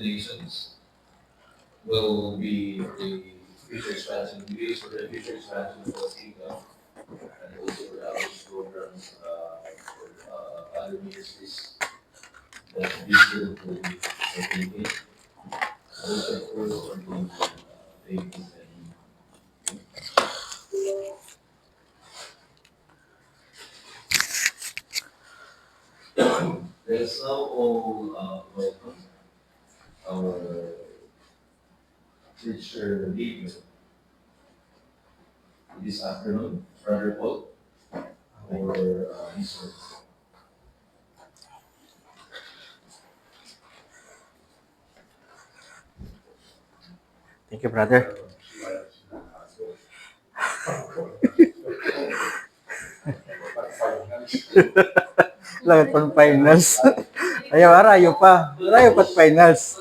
nations will be the future expansion, used for the future expansion of the kingdom, and also for the outreach programs for other ministries that this group will be taking. Also, of course, for the babies and let us now all welcome our teacher leader this afternoon, Brother Paul, for his work. Thank you, brother. Langit pang finals. Ayaw, arayo pa. Arayo pat finals.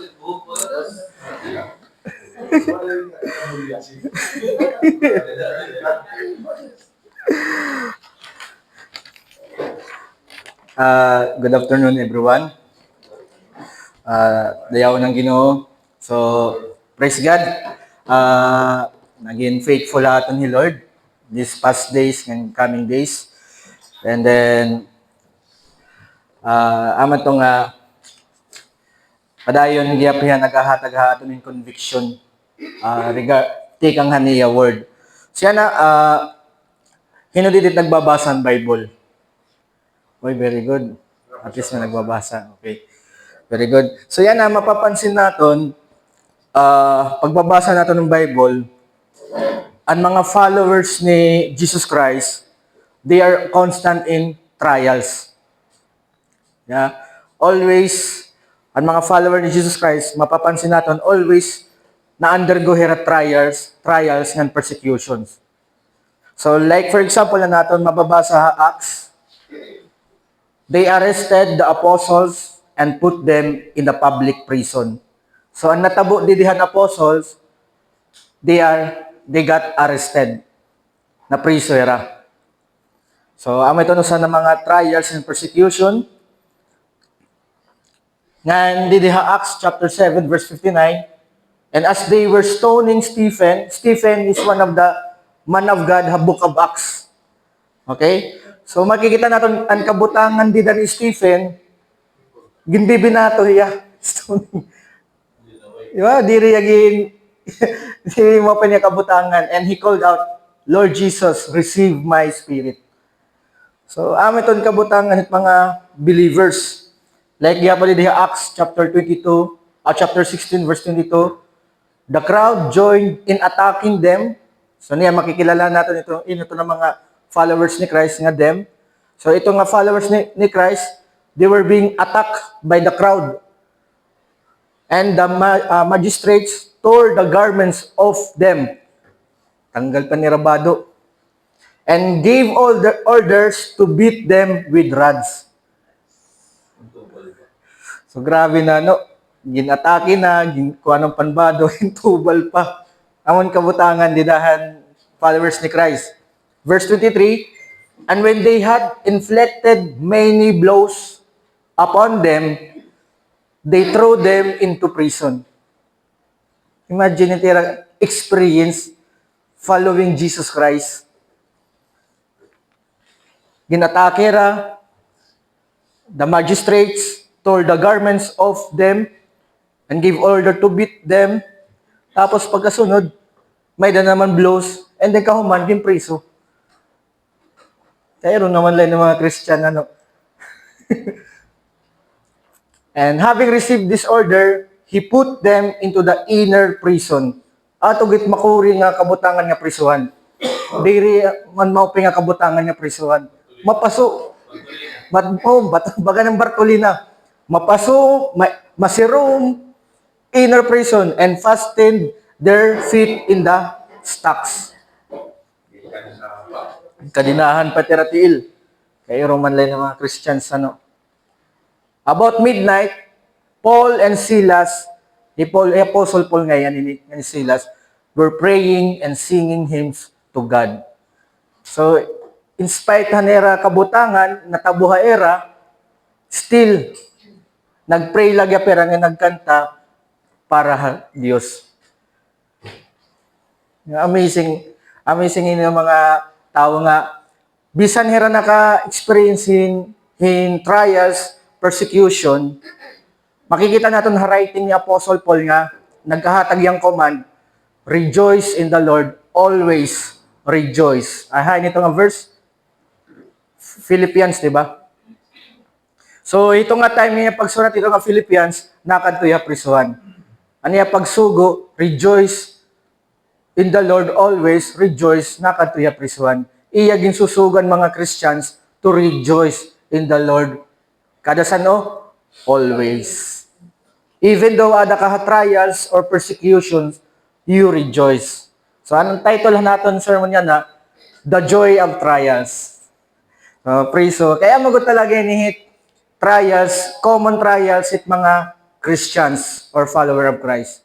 Good afternoon, everyone. Dayaw ng Ginoo. So, praise God. Naging faithful aton ni Lord these past days and coming days. And then, aman tong padayon giyapihan nagahatag aton in conviction tikang haniya word. Siya na hinudidit nagbabasa ng Bible. Oy, very good. At least na nagbabasa. Okay. Very good. So yan na mapapansin naton pagbabasa natin ng Bible, ang mga followers ni Jesus Christ, they are constant in trials. Yeah. Always, ang mga follower ni Jesus Christ, mapapansin natin, always na-undergo hira trials and persecutions. So like for example na natin mababasa Acts, they arrested the apostles and put them in the public prison. So ang natabo didihan apostles, they got arrested na priso era. So amay to sa mga trials and persecution. Nga didiha Acts chapter 7 verse 59, and as they were stoning Stephen is one of the man of God ha book of Acts. Okay? So makikita natin ang kabutangan dida ni Stephen, ginbibi nato hiya stoning. Diba? Diri again, diri mo pa niya kabutangan, and he called out, Lord Jesus, receive my spirit. So, amiton kabutangan at mga believers. Like yapali diha Acts chapter 22, chapter 16 verse 22, the crowd joined in attacking them. So niya makikilala natin ito ng mga followers ni Christ nga them. So ito nga followers ni Christ, they were being attacked by the crowd. And the magistrates tore the garments of them. Tanggal pa ni Rabado. And gave all the orders to beat them with rods. So grabe na, no? Ginatake na, kuha ng panbado, hintubal pa. Amon kabutangan, didahan followers ni Christ. Verse 23, and when they had inflicted many blows upon them, they throw them into prison. Imagine ito experience following Jesus Christ. Ginatake ra, the magistrates tore the garments of them and gave order to beat them. Tapos pagkasunod, may da naman blows, and then kahuman, ginpriso. Kaya naman lang ng mga Christian, ano. And having received this order, he put them into the inner prison. Ato git makuri nga kabutangan nga prisuhan. Diri man maupay nga kabutangan nga prisuhan. Mapaso. Baga ng Bartolina. Mapaso, masirom, inner prison, and fastened their feet in the stocks. Kadinahan pati ratiil. Kaya Roman lang ng mga Christians, ano. About midnight, Paul and Silas, Apostle Paul ngayon, ni Silas, were praying and singing hymns to God. So, in spite hanera kabutangan, natabuha era, still, nagpray lagi pera nga nagkanta, para Dios. Amazing, amazing ini yung mga tao nga bisan hira naka-experience in trials, persecution, makikita natin sa writing ni Apostle Paul nga nagkahatag yang command, rejoice in the Lord, always rejoice. Nito nga verse, Philippians, di ba? So, ito nga time niya pagsurat ito nga Philippians, nakadto ya prisuhan. Ano ya pagsugo, rejoice in the Lord, always rejoice, nakadto ya prisuhan. Iya ginsusugan mga Christians to rejoice in the Lord. Kada sano? Always. Even though ada ka trials or persecutions, you rejoice. So, anong title natin sermon yan na? The Joy of Trials. Praise so. Kaya magot talaga ni trials, common trials it mga Christians or follower of Christ.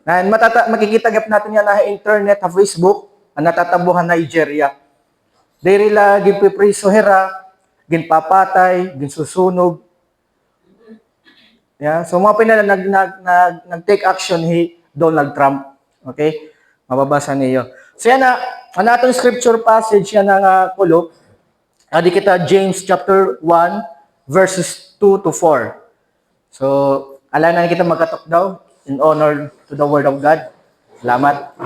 And makikita gap natin yan na internet, ha Facebook, ang natatabuhan Nigeria. Diri la ginpipriso hera, ginpapatay, ginsusunog. Yeah, so mga pinala nag-take action Donald Trump. Okay? Mababasa niyo. So yan na, ang atong scripture passage yan nga kulo. Adi kita James chapter 1 verses 2 to 4. So, ala na kita magkatok daw in honor to the word of God. Salamat.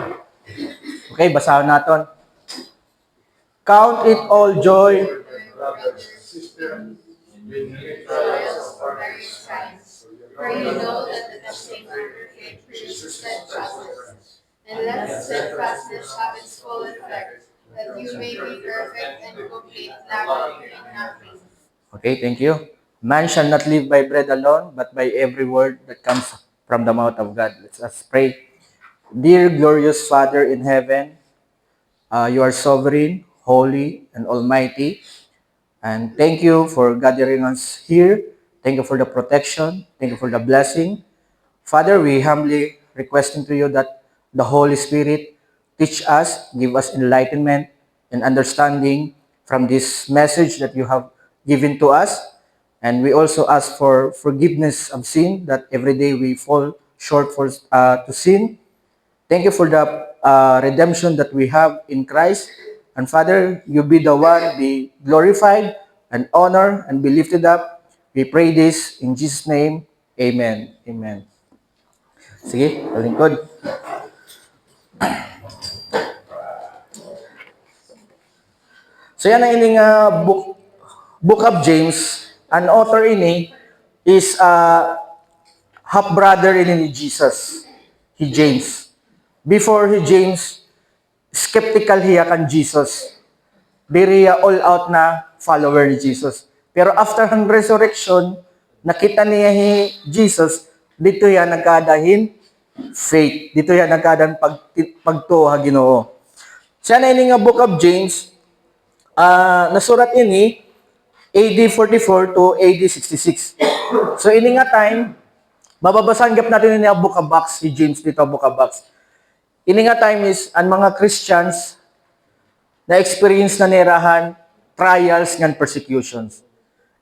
Okay, basahan natin. Count it all joy, for you know that the testing of your faith produces steadfastness. And let steadfastness have its full effect, that you may be perfect and complete, lacking in nothing. Okay, thank you. Man shall not live by bread alone, but by every word that comes from the mouth of God. Let's us pray. Dear glorious Father in heaven, you are sovereign, holy, and almighty. And thank you for gathering us here. Thank you for the protection. Thank you for the blessing. Father, we humbly requesting to you that the Holy Spirit teach us, give us enlightenment and understanding from this message that you have given to us. And we also ask for forgiveness of sin, that every day we fall short to sin. Thank you for the redemption that we have in Christ. And Father, you be the one, be glorified and honored and be lifted up. We pray this in Jesus' name. Amen. Amen. Sige, talingkod. So yan ang ining book of James. An author ini is half-brother ini ni Jesus. He James. Before he James, skeptical hiya kan Jesus. Diri all out na follower ni Jesus. Pero after ang resurrection, nakita niya Jesus, dito yan nagkadahin faith. Dito yan nagkadahin pagtuha Ginoo. Siya na ini nga book of James, nasurat ini AD 44 to AD 66. So ini nga time, mababasahan gap natin ini ang book of Acts, si James dito book of Acts. Ini nga time is, ang mga Christians na experience na nirahan, trials and persecutions.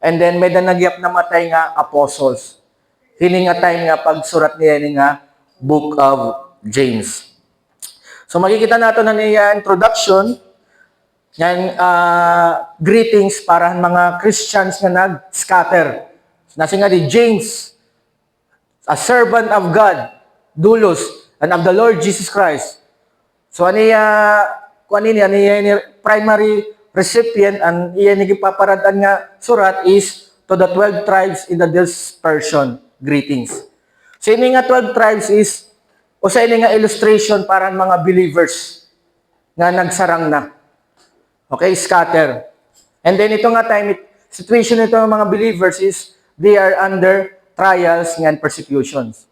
And then, may nagyap na matay nga apostles. Hini nga time nga pagsurat niya ini nga book of James. So, makikita natin na niya introduction, yan, greetings para mga Christians na nag-scatter. Nasi nga di James, a servant of God, doulos, and of the Lord Jesus Christ. So, aniya primary recipient, and iya nagipaparadan nga surat is to the 12 tribes in the dispersion. Greetings. So, ini nga 12 tribes is, o sa ini nga illustration para mga believers nga nagsarang na. Okay, scatter. And then, ito nga time, situation nito ng mga believers is, they are under trials and persecutions.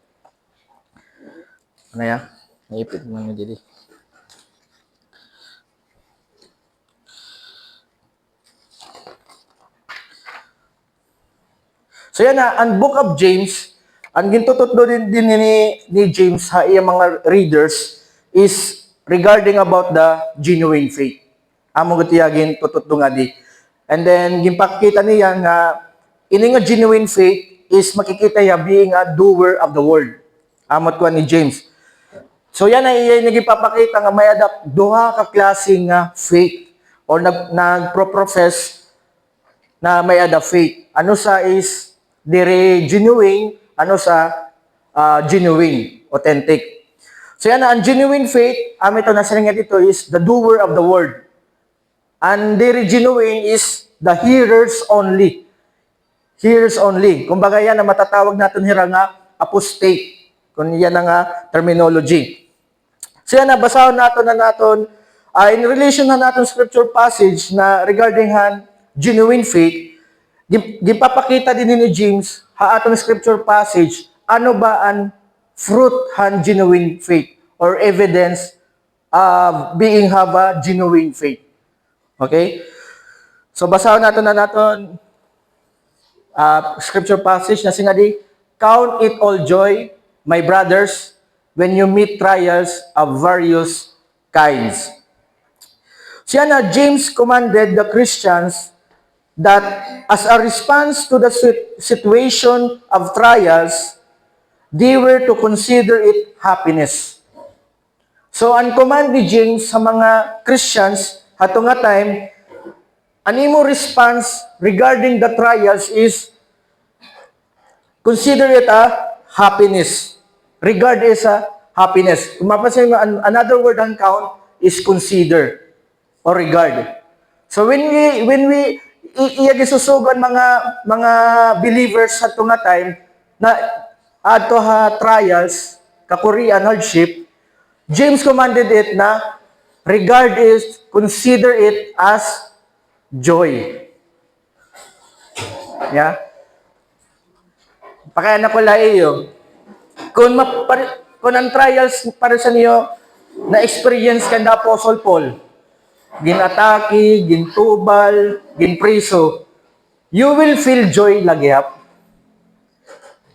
Ano ya? Naipit mo yung dili. So yan na, ang book of James, ang gintututdo din ni James sa iyang mga readers is regarding about the genuine faith. Amo gutiyagin tututdo nga di. And then, gimpakita niya nga, ini nga genuine faith is makikita ya being a doer of the word. amot ko ni James. So yan ay nagipapakita nga may duha ka klaseng faith or nagpro-profess na may faith. Ano sa is dire genuine, ano sa genuine, authentic. So yan ang genuine faith, ito na nga dito is the doer of the word. And dire genuine is the hearers only. Hearers only. Kumbaga yan na matatawag natin hira nga apostate. Kung yan nga terminology. So yan, basahon natin in relation na natin scripture passage na regarding genuine faith, gipapakita din ni James aton scripture passage, ano ba ang fruit genuine faith or evidence of being have a genuine faith. Okay? So basahon natin scripture passage na sinabi, count it all joy, my brothers, when you meet trials of various kinds. Siya na, James commanded the Christians that as a response to the situation of trials, they were to consider it happiness. So, ang command ni James sa mga Christians, hato nga time, animo response regarding the trials is, consider it a happiness. Regard is a happiness. Kung mapasin mo, another word on count is consider or regard. So when we iyagisusugan mga believers sa tunga time na ato trials, kakurian, hardship, James commanded it na regard is, consider it as joy. Yeah? Pakaya na ko iyo. Kung ang trials para sa niyo na experience kan da Apostle Paul, ginataki, gintubal, ginpriso, you will feel joy lagyap.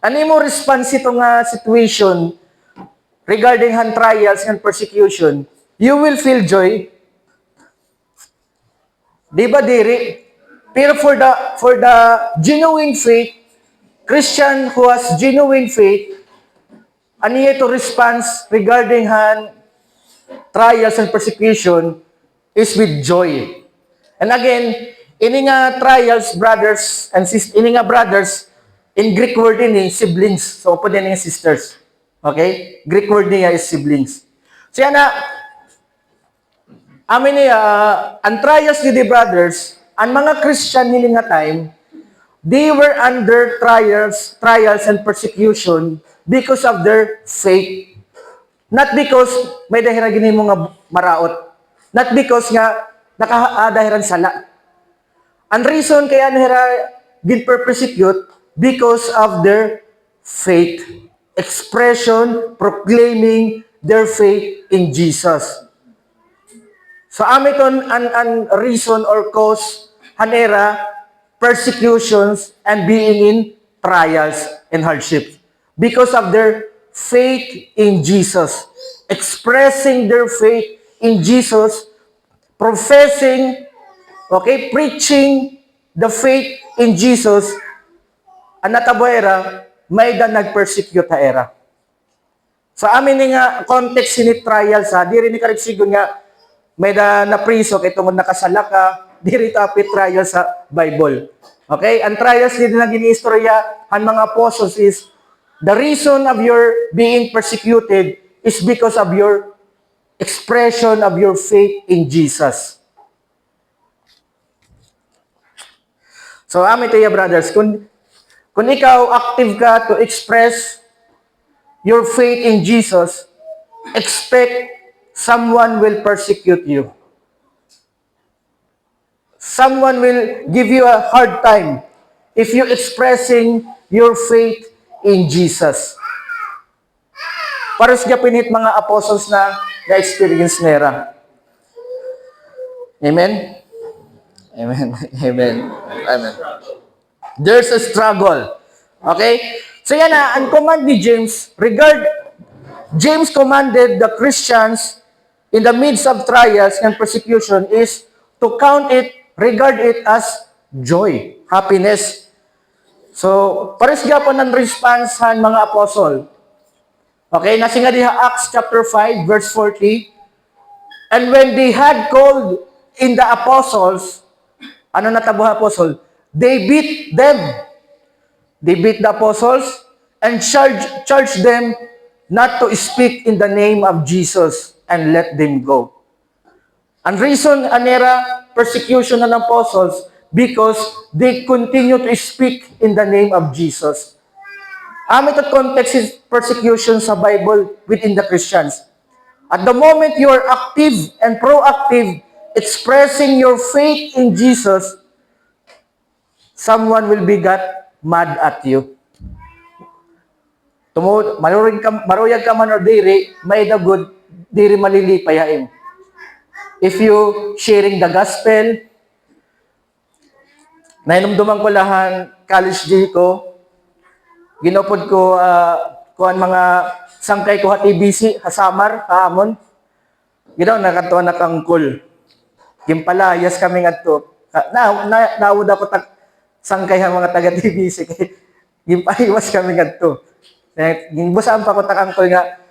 Ano mo response ito nga situation regarding trials and persecution? You will feel joy. Di ba diri? Pero for the genuine faith, Christian who has genuine faith, ano ito response regarding trials and persecution is with joy. And again, ini nga trials, brothers and sisters, ini nga brothers, in Greek word ini, siblings. So, po din yung sisters. Okay? Greek word niya is siblings. So, yan na, amin niya, ang trials ni the brothers, ang mga Christian nili nga time, they were under trials and persecution because of their faith. Not because may dahiran gini mo nga maraot. Not because nga nakadahiran sala. Ang reason kaya nahira gin-persecute because of their faith. Expression, proclaiming their faith in Jesus. So amiton an reason or cause hanera persecutions and being in trials and hardships because of their faith in Jesus, expressing their faith in Jesus, professing, preaching the faith in Jesus, ang natabuera, may da nag-persecute ha era. Sa amin nga context ni trials di rin ni karigsigon nga may da na priso kay tungod nakasala ka, di rin tapit trials sa Bible. Okay? Ang trials din na gini-istorya ang mga apostles is the reason of your being persecuted is because of your expression of your faith in Jesus. So, amin tayo, brothers, kung ikaw active ka to express your faith in Jesus, expect someone will persecute you. Someone will give you a hard time if you're expressing your faith in Jesus. Paros gapinit mga apostles na experience nera. Amen? Amen. Amen. Amen. There's a struggle. Okay? So yan ang command ni James, James commanded the Christians in the midst of trials and persecution is to count it, regard it as joy, happiness. So, pares gyapon ang response han mga apostle. Okay, nasi nga diha Acts chapter 5 verse 40. And when they had called in the apostles, ano natabuha apostle? They beat them. They beat the apostles and charged them not to speak in the name of Jesus and let them go. Ang reason anera persecution ng apostles because they continue to speak in the name of Jesus. Amit at context is persecution sa Bible within the Christians. At the moment you are active and proactive, expressing your faith in Jesus, someone will be got mad at you. Maruyag ka man or diri, may the good, diri malilipayain. If you sharing the gospel, nainumduman ko lahan, college day ko, ginupod ko, kuan mga sangkay ko ha TBC, hasamar, haamon. Ginaw, nakatuwa na kangkol. Gimpalayas kami nga to. Nawud ako sangkay ha mga taga TBC. Gimpahiwas kami nga to. Gimbusaan pa ko takangkol nga,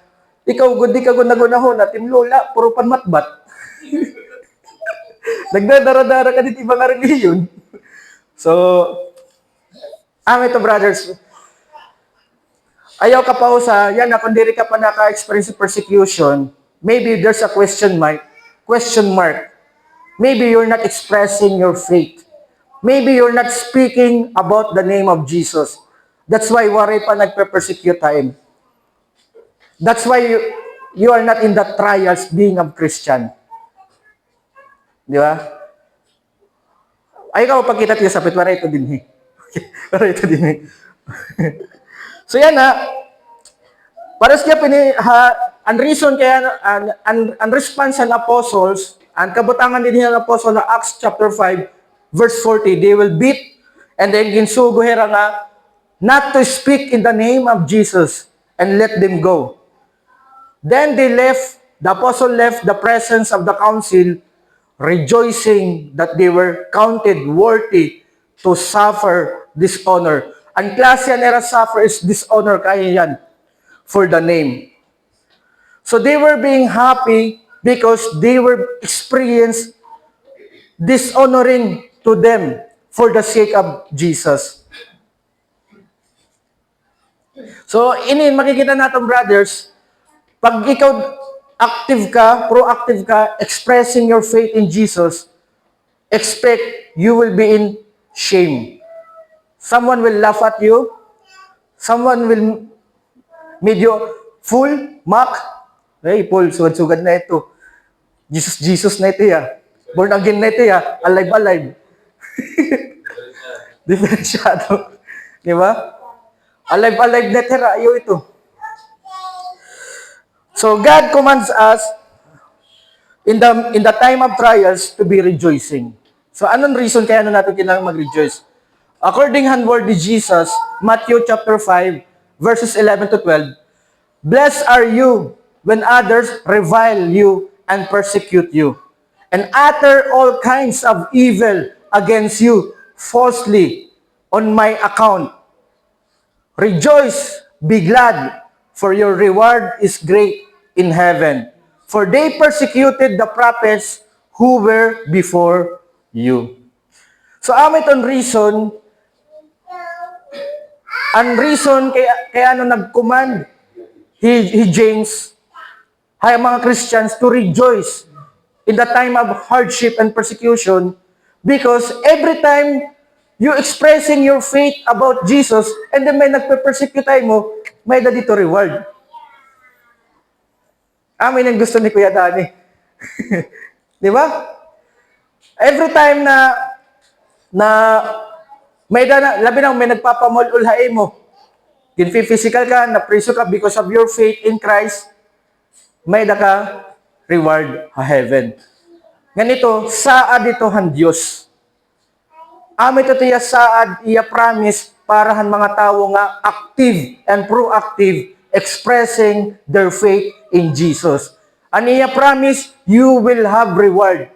ikaw gudi ka gunagunahon na timlula, puro panmatbat. Nagdadara-dara ka dito ibang reliyon. So, ito brothers, ayaw ka pa sa, yan na, kung diri ka pa naka-experience persecution, maybe there's a question mark. Maybe you're not expressing your faith. Maybe you're not speaking about the name of Jesus. That's why wari pa nagpe-persecute tayo. That's why you are not in the trials being a Christian. Di ba? Ay, ikaw pagkita tiyo sa pitwara ito din eh. Para ito din eh. So yan na, para siya ang reason kaya, ang response ng apostles, ang kabutangan din ng apostle na Acts chapter 5, verse 40, they will beat, and then ginsugo hera nga, not to speak in the name of Jesus, and let them go. Then the apostle left the presence of the council, rejoicing that they were counted worthy to suffer dishonor. Ang klase yan era suffer is dishonor, kaya yan, for the name. So they were being happy because they were experienced dishonoring to them for the sake of Jesus. So, makikita natin brothers, pag ikaw active ka, proactive ka, expressing your faith in Jesus, expect you will be in shame. Someone will laugh at you. Someone will medyo fool, mock. Hey, Paul, sugad-sugad na ito. Jesus na ito ya. Born again na ito ya. Alive. Diferensyado. Di ba? Alive na tira. Ayaw ito. So God commands us in the time of trials to be rejoicing. So anong reason kaya natin kailangan mag-rejoice? According to word of Jesus, Matthew chapter 5, verses 11 to 12, blessed are you when others revile you and persecute you, and utter all kinds of evil against you falsely on my account. Rejoice, be glad, for your reward is great in heaven. For they persecuted the prophets who were before you. So, amiton reason, ang reason kaya ano nag-command he James, hay mga Christians to rejoice in the time of hardship and persecution, because every time you expressing your faith about Jesus and then may nagpe-persecute mo, may dito reward. Amin ang gusto ni Kuya Dani. Di ba? Every time na may labi na may nagpapamululhain mo, physical ka, na preso ka because of your faith in Christ, may ka reward ha heaven. Ganito, saad ito han Diyos. Amin ito tiya saad, iya promise para han mga tao nga active and proactive expressing their faith in Jesus. And iya promise, you will have reward.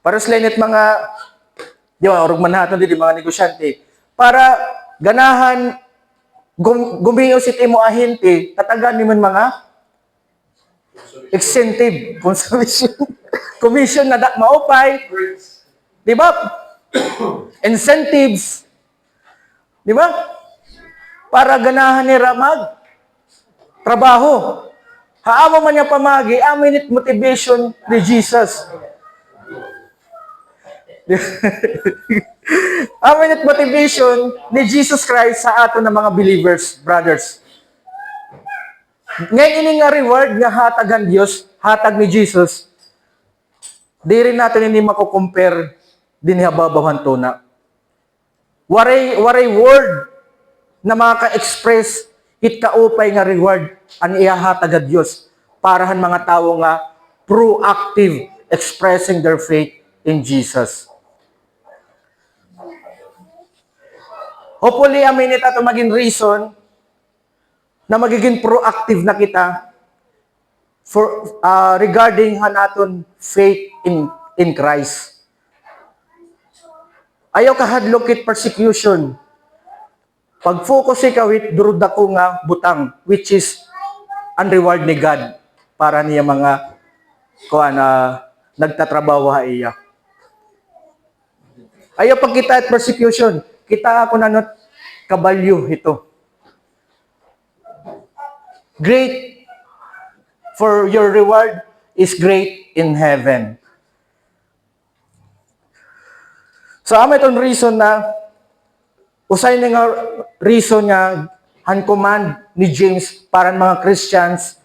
Para sa linit mga, di ba, orog manhattan din mga negosyante, para ganahan gumiyo si Timo ahente, tatagan ni man mga incentive, commission na maupay, di ba? Incentives, di ba? Para ganahan ni Ramag trabaho. Haamo man niya pamagi, aminit motivation ni Jesus. Aminit motivation ni Jesus Christ sa ato ng mga believers, brothers. Ngayon ini nga reward nga hatagan Dios, hatag ni Jesus, di rin natin hindi mako-compare din hababawan to na. Waray word na makaka-express it kaupay nga reward ang ihahatag Dios parahan mga tao nga proactive expressing their faith in Jesus. Hopefully, amin ito maging reason na magiging proactive na kita for regarding hanaton faith in Christ. Ayaw kahadlokit persecution. Pag-focus ikaw it durud ako nga butang, which is ang reward ni God para niya mga nagtatrabaho ha iya. Ayaw pag kita at persecution, kita ako nanot kabalyo ito. Great for your reward is great in heaven. So, itong reason na usay na nga reason nga han command ni James para mga Christians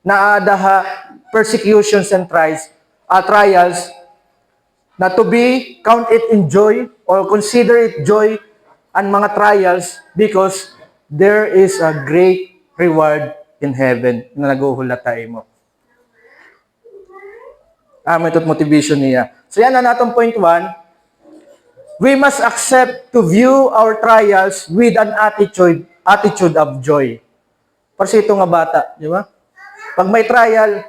na adaha persecutions and trials na to be count it in joy or consider it joy ang mga trials because there is a great reward in heaven na naguhulata mo. Ito't motivation niya. So yan na natong point 1. We must accept to view our trials with an attitude of joy. Kasi ito nga bata, di ba? Pag may trial,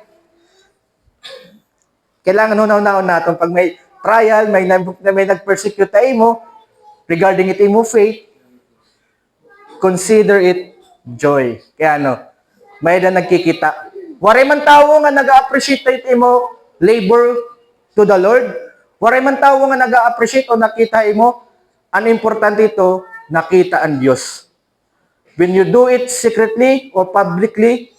kailangan hunaw-naon natin. Pag may trial, may nag-persecute tayo mo, regarding it mo faith, consider it joy. Kaya may na nagkikita. Waray man tao nga nag-appreciate mo labor to the Lord. Waray man tao nga nag-appreciate o nakita mo, ang importante ito, nakita ang Diyos. When you do it secretly or publicly,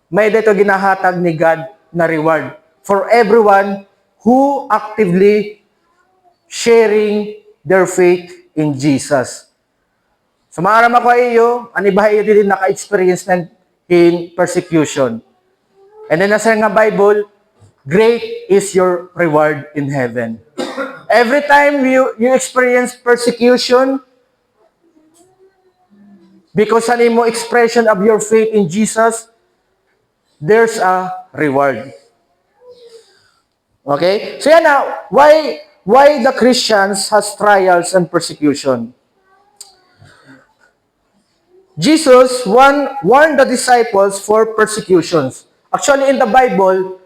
may dito ginahatag ni God na reward for everyone who actively sharing their faith in Jesus. So maaram ako iyo, anibahay din naka-experience in persecution. And then nasa nga Bible, great is your reward in heaven. Every time you experience persecution, because sa mo expression of your faith in Jesus, there's a reward. Okay? So yan na, why the Christians has trials and persecution? Jesus warned the disciples for persecutions. Actually, in the Bible,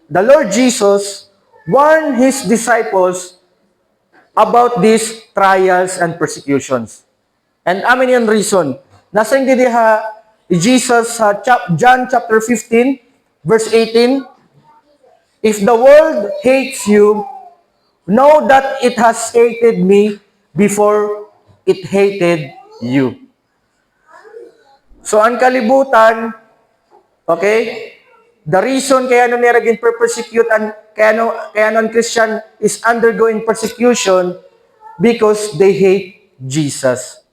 the Lord Jesus warned His disciples about these trials and persecutions. And amin yung reason. Nasa hindi diha Jesus sa John chapter 15, verse 18, if the world hates you, know that it has hated me before it hated you. So, ang kalibutan, okay, the reason kaya niragin persecute and kaya non-Christian is undergoing persecution because they hate Jesus.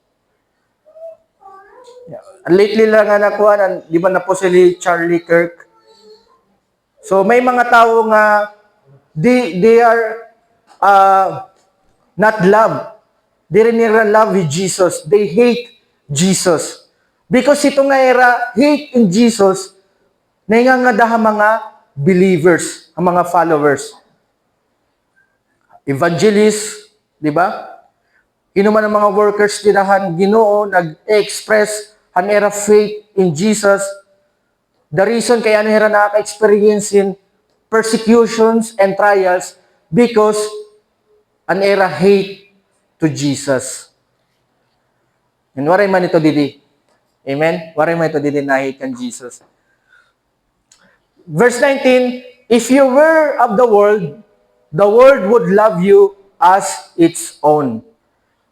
Lately lang nga nakuha, di ba na po si Charlie Kirk? So, may mga tao nga, they are not love. They rin love with Jesus. They hate Jesus. Because ito nga era, hate in Jesus, naingangadaha mga believers, ang mga followers. Evangelists, di ba? Inuman ng mga workers dinahan, Ginoo, nag-express ang era faith in Jesus. The reason kaya nila nakaka-experience in persecutions and trials because an era hate to Jesus. And waray man ito didi. Amen? Waray man ito didi nahit kan Jesus. Verse 19, if you were of the world would love you as its own.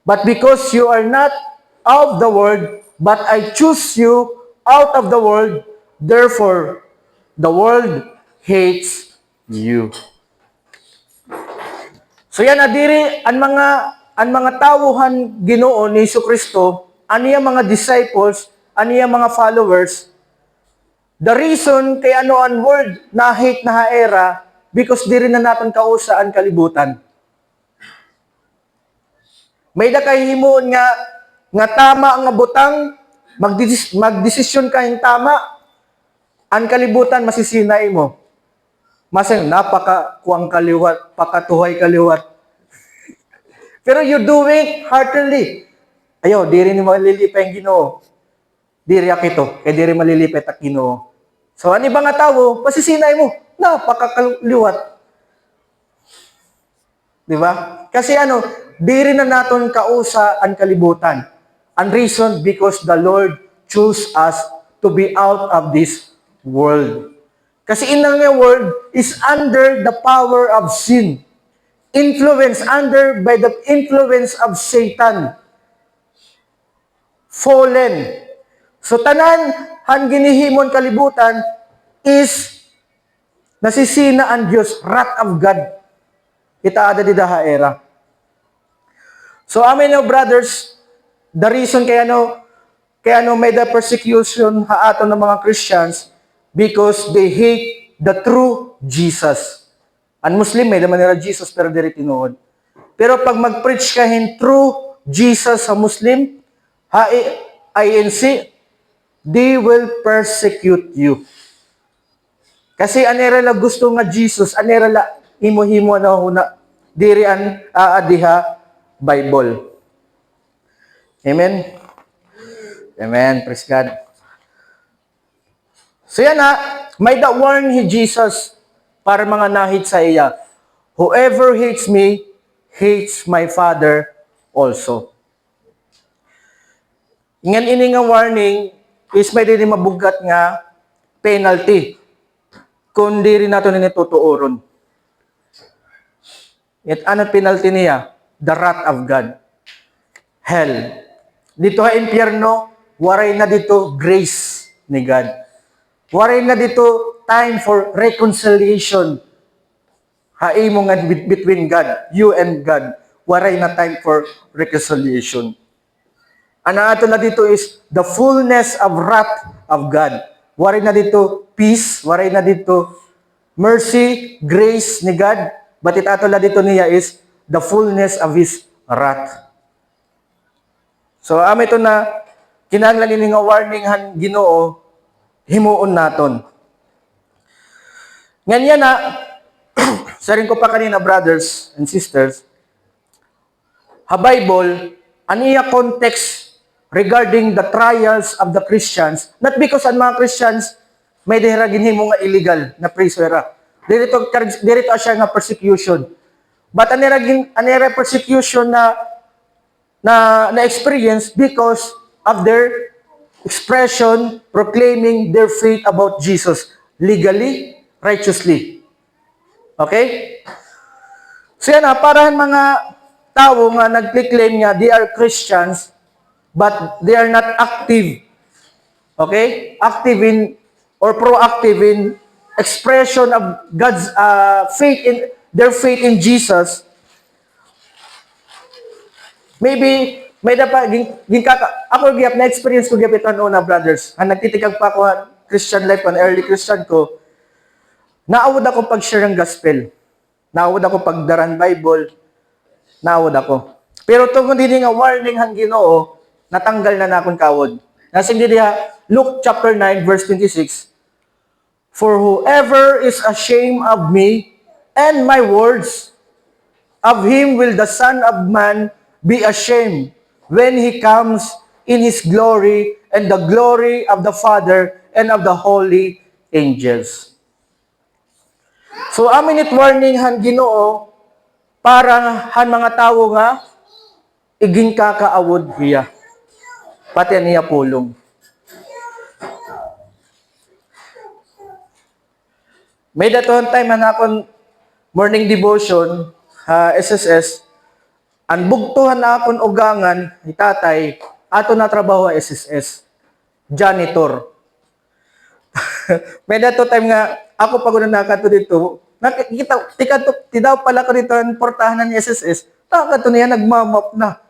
But because you are not of the world, but I choose you out of the world, therefore the world hates you. So yan adiri ang mga tawuhan Ginoo ni Jesucristo, aniya mga disciples, aniya mga followers. The reason kay ano ang word na hate na haera because diri na naton kausa ang kalibutan. May da kay himuon nga tama ang butang, magdesisyon ka yung tama, ang kalibutan masisinay mo. Masang napaka kuang kaliwat, pakatuhay kaliwat. Pero you do it heartily. Ayo, diri ni malilipay ang Ginoo. Diri akito, kay diri malilipay ta Ginoo. So ani ba nga tawo, pasisinay mo, napakakaliwat. Di ba? Kasi diri na naton kausa ang kalibutan. And reason because the Lord chose us to be out of this world. Kasi in the world is under the power of sin. By the influence of Satan. Fallen. So tanan han ginihimon kalibutan is nasisina ang Diyos, wrath of God. Itaada di daha era. So amin brothers, the reason kaya may the persecution haaton ng mga Christians because they hate the true Jesus. Ang Muslim may naman nila Jesus pero diri tinuod. Pero pag mag-preach ka true Jesus sa Muslim, INC, they will persecute you. Kasi anera la gusto nga Jesus, anera la himo-himo na huna diri an aadiha Bible. Amen. Amen. Praise God. So yan may da warn ni Jesus para mga nahit sa iya. Whoever hates me, hates my Father also. Ngan ini nga warning is may din mabugat nga penalty kung di rin nato ninitutuoron. At ano penalty niya? The wrath of God. Hell. Dito impyerno, waray na dito grace ni God. Waray na dito time for reconciliation. Haimo nga between God, you and God. Waray na time for reconciliation. Ano ato na dito is the fullness of wrath of God. Waray na dito peace, waray na dito mercy, grace ni God. But it ato na dito niya is the fullness of His wrath. So ito na kinahanglan ini nga warning han Ginoo himuon naton. Ganyan saring ko pa kanina brothers and sisters, Bible aniya context regarding the trials of the Christians, not because ang mga Christians may dihira ginhimo nga illegal na priswera. Dirito siya nga persecution. But anira persecution na experience because of their expression proclaiming their faith about Jesus legally, righteously. Okay? So yan parahan mga tao nga nagclaim nga they are Christians but they are not active. Okay? Active in or proactive in expression of God's their faith in Jesus. Maybe may dapat ako gyap na experience ko gyap ito na brothers. Ang nagtitikag pa ako Christian life on early Christian ko. Naawod ako pag-share ng gospel. Naawod ako pagdaran Bible. Naawod ako. Pero tungod din nga warning hang Ginoo, natanggal na nakon kawod. Nasing diha Luke chapter 9 verse 26. For whoever is ashamed of me and my words, of him will the Son of Man be ashamed when he comes in his glory and the glory of the Father and of the holy angels. So amin it warning han Ginoo para han mga tawo nga iging kakaawod hiya. pati aniya pulong. May daton time na akong morning devotion, SSS, ang bugtuhan na akong ugangan, ni tatay, ato na trabaho SSS, janitor. May dato time nga, ako pag nakato dito, nakikita, tidaw pala ko dito ang portahan ng SSS, nakato niya, nagmamap na.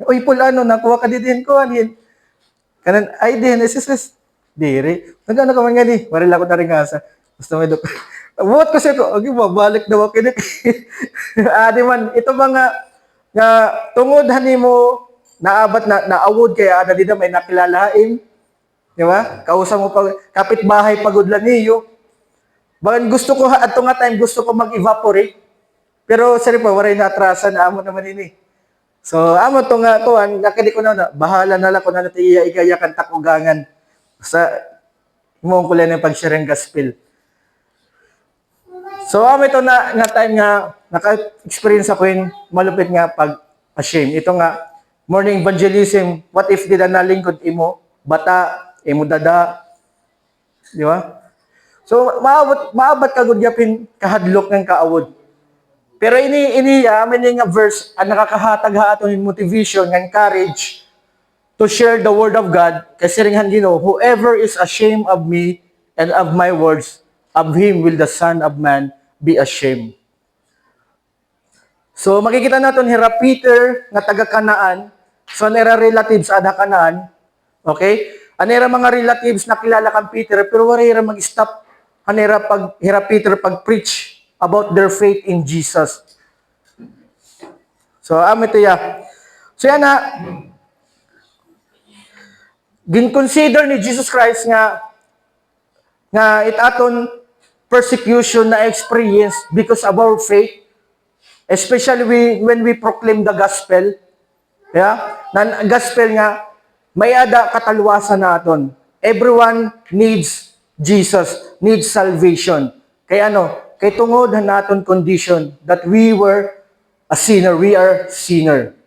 Uy, pulano, nakuha ka din ko, anin. Kanan, ay din, SSS, diri. Nagano ka man nga di, marila ko na rin nga sa, gusto mo dok. Buot ko siya ko, okay, babalik daw ako din. Di man, ito mga, nga, tungod mo, naabat na, naawod kaya, ada di na may nakilalain. Di ba? Kausap mo pa, kapitbahay pagudlan niyo. Bakit gusto ko, at nga time, gusto ko mag-evaporate. Pero, sorry pa, waray na atrasan, amo naman ini. So, amo to nga, to, nakadi ko na, bahala na lang ko na natin iya-igayakan takugangan. Sa, mo ko lang yung pag-sharing gospel. So, amo ito na, nga time nga, naka-experience ako yung malupit nga pag-ashame. Ito nga, morning evangelism, what if di na nalingkod imo, bata, imo dada, di ba? So, maabot ka gudyapin kahadlok ng kaawod. Pero may nga verse, ang nakakahatag ha ato ng motivation, ng courage, to share the word of God, kasi rin Ginoo, whoever is ashamed of me and of my words, of him will the Son of Man be ashamed. So, makikita natin, hira Peter, nga taga-Kanaan, so, nera relatives, ada Kanaan, okay? Anera mga relatives na kilala kang Peter, pero wala hira mag-stop, hira Peter pag-preach about their faith in Jesus. So, ito ya. So, yan na, gin-consider ni Jesus Christ nga itaton persecution na experience because of our faith, especially when we proclaim the gospel. Yeah? Na gospel nga, may ada katalwasan naton. Everyone needs Jesus, needs salvation. Kaya kay tungod naton condition that we were a sinner, we are sinner.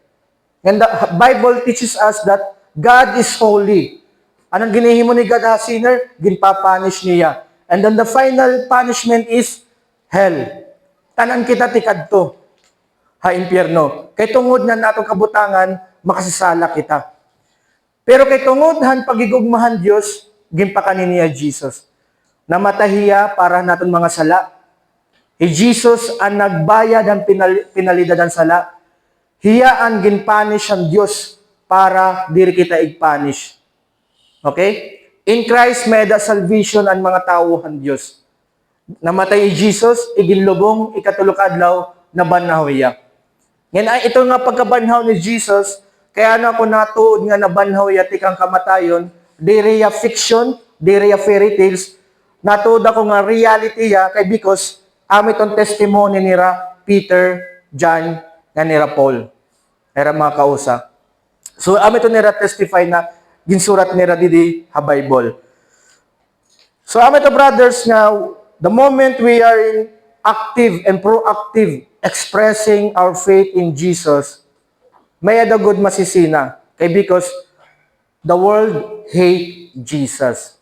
And the Bible teaches us that God is holy. Anong ginihimo ni God as sinner? Ginpapunish niya. And then the final punishment is hell. Tanan kita tikadto ha impyerno. Kay tungod na natong kabutangan, makasasala kita. Pero kay tungod pagigugmahan Dios, ginpakanin niya Jesus. Namatahiya para naton mga sala. Jesus ang nagbayad ang pinalidad ang sala. Hiya ang ginpanish ang Dios para diri kita igpanish. Okay? In Christ may da salvation ang mga tao ang Dios. Namatay Jesus, iginlubong ikatulok adlaw na banhawiya. Ngayon ay ito nga pagkabanhaw ni Jesus, kaya ako natuod nga nabanhaw yati kang kamatayon, diri ya fiction, diri ya fairy tales, natuod ako nga reality ya kay because amit ang testimony nira Peter, John, nga nira Paul. Era mga kausa. So amit to nira testify na ginsurat nira didi ha Bible. So amit to brothers now, the moment we are in active and proactive expressing our faith in Jesus, may ada good masisina. Kay because the world hate Jesus.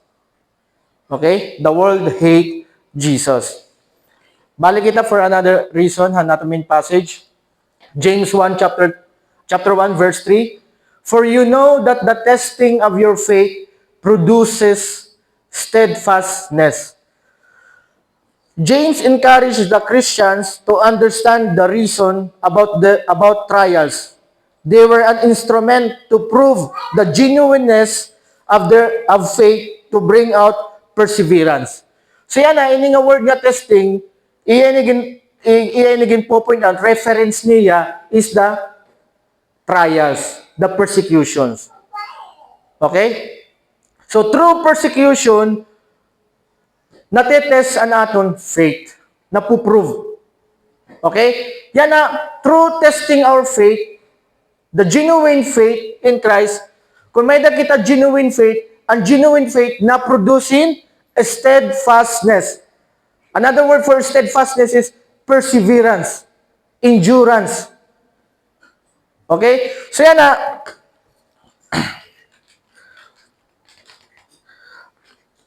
Okay? The world hate Jesus. Balik kita for another reason, nato main passage. James 1, chapter 1, verse 3. For you know that the testing of your faith produces steadfastness. James encourages the Christians to understand the reason about trials. They were an instrument to prove the genuineness of faith to bring out perseverance. So yan ini nga word nga testing, iyan po point out, reference niya is the trials, the persecutions. Okay? So through persecution, natetest ang aton faith, napuprove. Okay? Yan through testing our faith, the genuine faith in Christ, kung may kita genuine faith, ang genuine faith na producing steadfastness. Another word for steadfastness is perseverance, endurance. Okay? So yan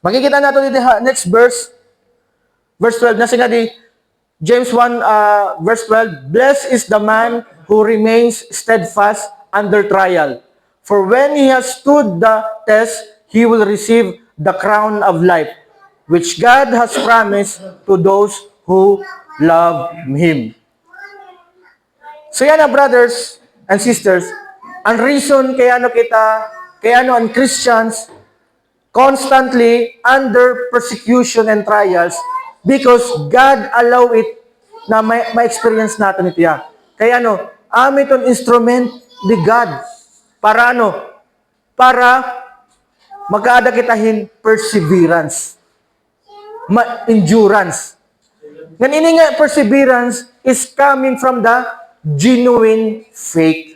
Makikita nato dito next verse, verse 12. Nasa nga di, James 1, verse 12, Blessed is the man who remains steadfast under trial. For when he has stood the test, he will receive the crown of life, which God has promised to those who love Him. So yan na, brothers and sisters, ang reason kaya ang Christians constantly under persecution and trials because God allow it na ma-experience natin ito yan. Kaya amin itong instrument ni God para para magkaada kitahin perseverance, endurance. Ganini nga perseverance is coming from the genuine faith.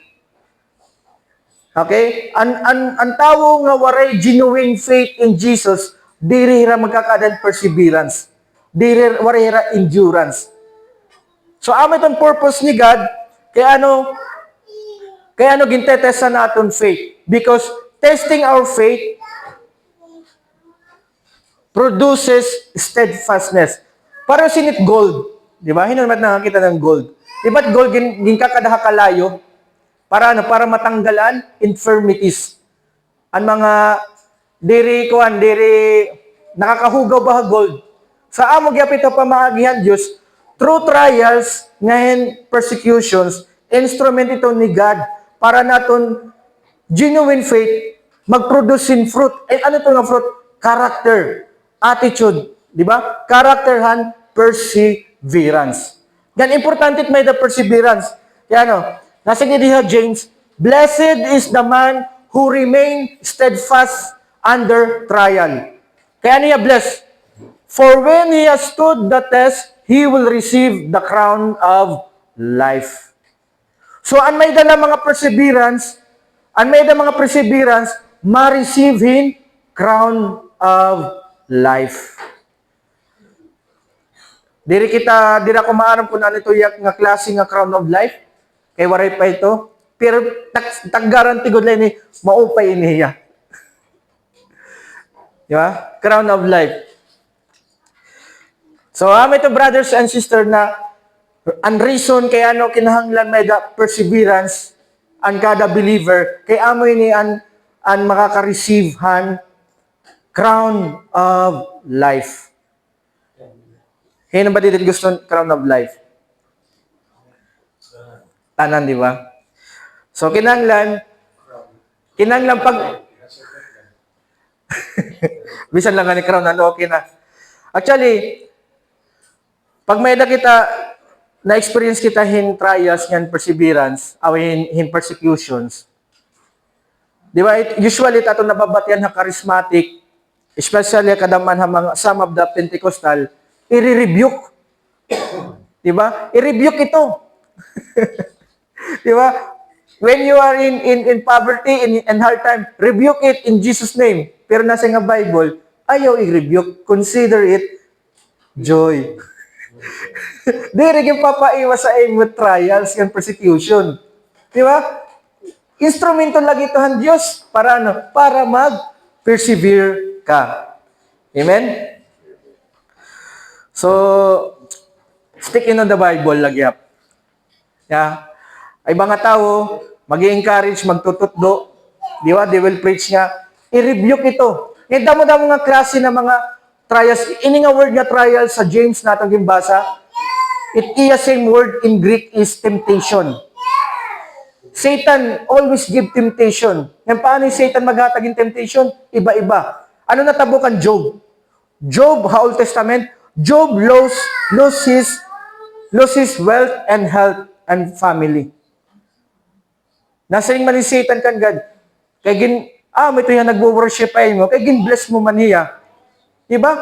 Okay? Ang tawo nga waray genuine faith in Jesus, diri ra magkakadan perseverance. Diri waray ra endurance. So amo itong purpose ni God, kaya gintetest sa naton faith. Because testing our faith produces steadfastness. Para sinit gold. Di ba? Hinanamat nakakita ng gold. Di ba't gold ginkakadaha kalayo? Para Para matanggalan infirmities. Ang mga diri nakakahugaw ba gold? Sa amo gyapon ito pamaagihan Dios through trials ngayon persecutions, instrument ito ni God para naton genuine faith mag-produce in fruit. Ano ito nga fruit? Character, attitude, di ba? Character and perseverance. Gan importante may the perseverance. Kaya nasa diha James, Blessed is the man who remain steadfast under trial. Kaya niya blessed. For when he has stood the test, he will receive the crown of life. So, may dala mga perseverance, ma-receive him crown of life. Diri ko maaram kung ano ito nga klase nga crown of life. Kay waray pa ito. Pero tag-garanti good lang ni maupay niya. Di ba? Crown of life. So, ito brothers and sisters na ang reason kaya kinahanglan may da perseverance ang kada believer kay amoy ni ang makaka-receive han crown of life. Hino ba dito gusto crown of life? Tanan, di ba? So, kinanglan pag bisan lang ni crown, okay na. Actually, pag may na-experience kita hin trials, yan perseverance, o hin persecutions, di ba? Usually, ito nababatian na charismatic, especially kadaman some of the Pentecostal, i-rebuke. Di ba? I-rebuke ito. Di ba? When you are in poverty, in hard time, rebuke it in Jesus' name. Pero nasa nga Bible, ayaw i-rebuke. Consider it joy. Di rin yung papaiwas sa with trials and persecution. Di ba? Instrumento lagi ito ang Diyos para Para mag-persevere ka. Amen? So, stick in on the Bible lagi. Yeah. Ay mga tao, mag-i-encourage, magtututdo. Di ba? They will preach nga. I-rebuke ito. Ngayon, damo-damo nga klase na mga trials. Ini nga word nga trials sa James natong gimbasa. It is same word in Greek is temptation. Satan always give temptation. Ngayon, paano yung Satan maghatag in temptation? Iba-iba. Ano natabukan Job? Job, Old Testament, Job lost his wealth and health and family. Nasa man ni Satan kan God. Kaya may ito yan nagwo-worship ay mo. Kaya gin-bless mo man niya. Diba?